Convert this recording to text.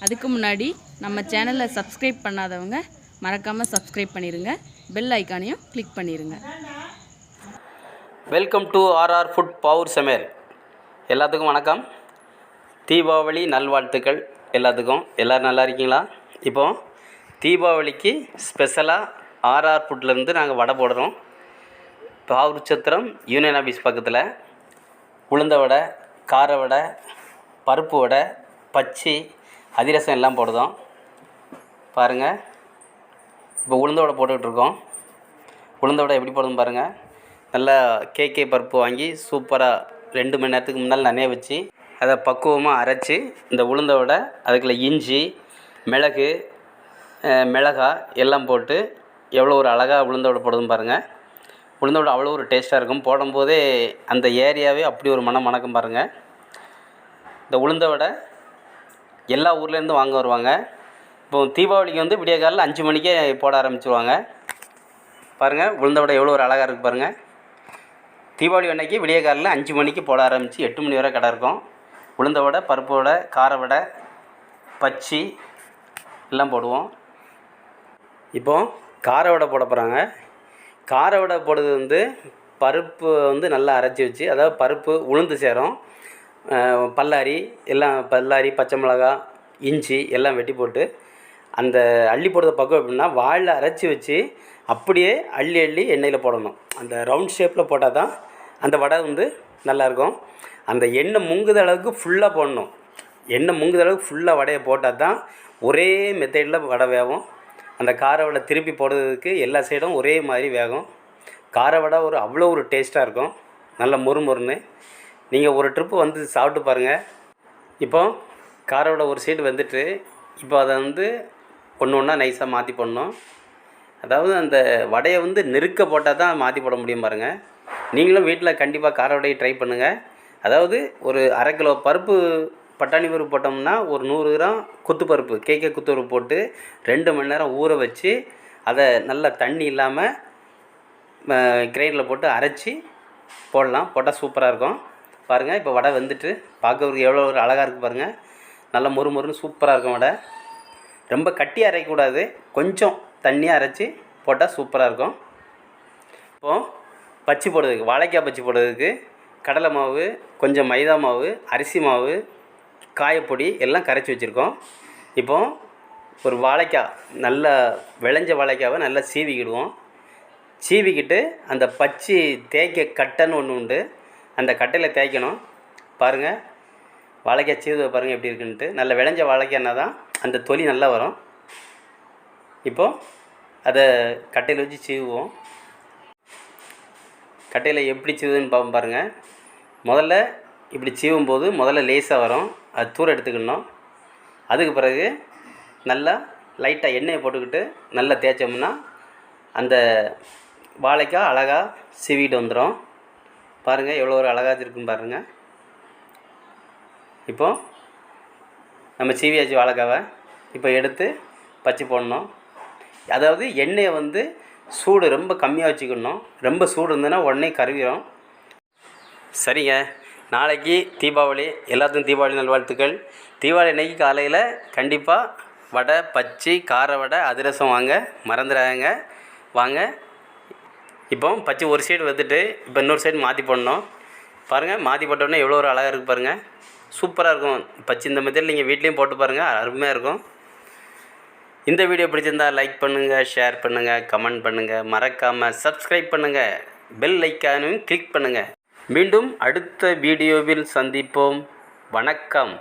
அதுக்கு முன்னாடி நம்ம சேனலை சப்ஸ்கிரைப் பண்ணாதவங்க மறக்காமல் சப்ஸ்கிரைப் பண்ணிடுங்க. பெல் ஐக்கானையும் கிளிக் பண்ணிடுங்க. Welcome to RR food power சமையல். எல்லாத்துக்கும் வணக்கம். தீபாவளி நல்வாழ்த்துக்கள் எல்லாத்துக்கும். எல்லோரும் நல்லா இருக்கீங்களா? இப்போது தீபாவளிக்கு ஸ்பெஷலாக ஆர்ஆர் ஃபுட்லேருந்து நாங்கள் வடை போடுறோம். பாவூர் சத்திரம் யூனியன் ஆஃபீஸ் பக்கத்தில் உளுந்த வடை, கார வடை, பருப்பு வடை, பச்சி, அதிரசம் எல்லாம் போடுதோம். பாருங்கள், இப்போ உளுந்த வடை போட்டுக்கிட்டுருக்கோம். உளுந்த வடை எப்படி போடுதுன்னு பாருங்கள். நல்லா கேகே பருப்பு வாங்கி சூப்பராக 2 மணி நேரத்துக்கு முன்னால் நனைய வச்சு அதை பக்குவமாக அரைச்சி இந்த உளுந்த வடை அதுக்குள்ள இஞ்சி, மிளகு, மிளகாய் எல்லாம் போட்டு எவ்வளோ ஒரு அழகாக உளுந்த வடை போடுதுன்னு பாருங்கள். உளுந்த வடை அவ்வளோ ஒரு டேஸ்ட்டாக இருக்கும். போடும்போதே அந்த ஏரியாவே அப்படி ஒரு மணக்கும் பாருங்கள். இந்த உளுந்த வடை எல்லா ஊர்லேருந்து வாங்க வருவாங்க. இப்போது தீபாவளிக்கு வந்து விடிய காலையில் 5 மணிக்கே போட ஆரம்பிச்சிருவாங்க. பாருங்கள், உளுந்த வடை எவ்வளோ ஒரு அழகாக இருக்குது பாருங்கள். தீபாவளி அன்னைக்கு விடிய காலையில் 5 மணிக்கு போட ஆரம்பித்து 8 மணி வரை கடை இருக்கும். உளுந்த வடை, பருப்பு வடை, கார வடை, பச்சி எல்லாம் போடுவோம். இப்போது கார வடை போட போகிறாங்க. கார வடை போடுறது வந்து பருப்பு வந்து நல்லா அரைச்சி வச்சு, அதாவது பருப்பு உளுந்து சேரும், பல்லாரி எல்லாம், பல்லாரி, பச்சை மிளகா, இஞ்சி எல்லாம் வெட்டி போட்டு அந்த அள்ளி போடுறத பக்கம் எப்படின்னா வாளில் அரைச்சி வச்சு அப்படியே அள்ளி எண்ணெயில் போடணும். அந்த ரவுண்ட் ஷேப்பில் போட்டால் தான் அந்த வடை வந்து நல்லாயிருக்கும். அந்த எண்ணெய் முங்குத அளவுக்கு ஃபுல்லாக போடணும். எண்ணெய் முங்குத அளவுக்கு ஃபுல்லாக வடையை போட்டால் தான் ஒரே மெத்தடில் வடை வேகும். அந்த கார வடை திருப்பி போடுறதுக்கு எல்லா சைடும் ஒரே மாதிரி வேகும். கார வடை அவ்வளோ ஒரு டேஸ்ட்டாக இருக்கும், நல்ல மொறுன்னு. நீங்கள் ஒரு ட்ரிப்பு வந்து சாப்பிட்டு பாருங்கள். இப்போ கார வடை ஒரு சைடு வந்துட்டு இப்போ அதை வந்து ஒன்று ஒன்றா நைஸாக மாற்றி போடணும். அதாவது அந்த வடையை வந்து நெருக்க போட்டால் தான் மாற்றி போட முடியும் பாருங்கள். நீங்களும் வீட்டில் கண்டிப்பாக கார வடையை ட்ரை பண்ணுங்கள். அதாவது ஒரு 1/2 கிலோ பருப்பு, பட்டாணி பருப்பு போட்டோம்னா ஒரு 100 கிராம் குத்து பருப்பு, கேகே குத்து பருப்பு போட்டு 2 மணி நேரம் ஊற வச்சு அதை நல்லா தண்ணி இல்லாமல் கிரைண்டரில் போட்டு அரைச்சி போடலாம். போட்டால் சூப்பராக இருக்கும். பாருங்கள், இப்போ வடை வந்துட்டு பார்க்கறதுக்கு எவ்வளோ ஒரு அழகாக இருக்குது பாருங்கள். நல்லா மொறுன்னு சூப்பராக இருக்கும் வடை. ரொம்ப கட்டியாக அரைக்கக்கூடாது, கொஞ்சம் தண்ணியாக அரைச்சி போட்டால் சூப்பராக இருக்கும். இப்போது பச்சி போடுறதுக்கு, வாழைக்காய் பச்சி போடுறதுக்கு கடலை மாவு, கொஞ்சம் மைதா மாவு, அரிசி மாவு, காயப்பொடி எல்லாம் கரைச்சி வச்சுருக்கோம். இப்போது ஒரு வாழைக்காய், நல்லா விளைஞ்ச வாழைக்காவை நல்லா சீவிக்கிடுவோம். சீவிக்கிட்டு அந்த பச்சி தேய்க்க கட்டைன்னு ஒன்று உண்டு, அந்த கட்டையில் தேய்க்கணும். பாருங்கள், வாழைக்காய் சீவுதை பாருங்கள் எப்படி இருக்குன்ட்டு. நல்ல விளைஞ்ச வாழைக்காய்னா தான் அந்த தொலி நல்லா வரும். இப்போது அதை கட்டையில் வச்சு சீவுவோம். கட்டையில் எப்படி சீவுதுன்னு பார்ப்போம் பாருங்கள். முதல்ல இப்படி சீவும்போது முதல்ல லேசாக வரும், அது தூர எடுத்துக்கணும். அதுக்கு பிறகு நல்லா லைட்டாக எண்ணெயை போட்டுக்கிட்டு நல்லா தேய்ச்சோம்னா அந்த வாழைக்காய் அழகாக சீவிட்டு வந்துடும். பாருங்கள், எவ்வளோ ஒரு அழகாக இருக்குன்னு பாருங்கள். இப்போது நம்ம சீவியாச்சு வாழைக்காவை. இப்போ எடுத்து பச்சி போடணும். அதாவது எண்ணெயை வந்து சூடு ரொம்ப கம்மியாக வச்சுக்கணும். ரொம்ப சூடு இருந்ததுன்னா உடனே கருவிடும். சரிங்க, நாளைக்கு தீபாவளி. எல்லாத்துக்கும் தீபாவளி நல்வாழ்த்துக்கள். தீபாவளி அன்னைக்கு காலையில் கண்டிப்பாக வடை, பச்சி, கார வடை, அதிரசம் வாங்க மறந்துடாங்க, வாங்க. இப்போ பச்சி ஒரு சைடு வந்துட்டு இப்போ இன்னொரு சைடு மாற்றி போடணும். பாருங்கள், மாற்றி போட்டோடனே எவ்வளோ ஒரு அழகாக இருக்குது பாருங்கள். சூப்பராக இருக்கும் பச்சி. இந்த மெத்தடில் நீங்கள் வீட்லேயும் போட்டு பாருங்கள், அருமையாக இருக்கும். இந்த வீடியோ பிடிச்சிருந்தால் லைக் பண்ணுங்கள், ஷேர் பண்ணுங்கள், கமெண்ட் பண்ணுங்கள், மறக்காமல் சப்ஸ்கிரைப் பண்ணுங்கள், பெல் ஐக்கானையும் கிளிக் பண்ணுங்கள். மீண்டும் அடுத்த வீடியோவில் சந்திப்போம். வணக்கம்.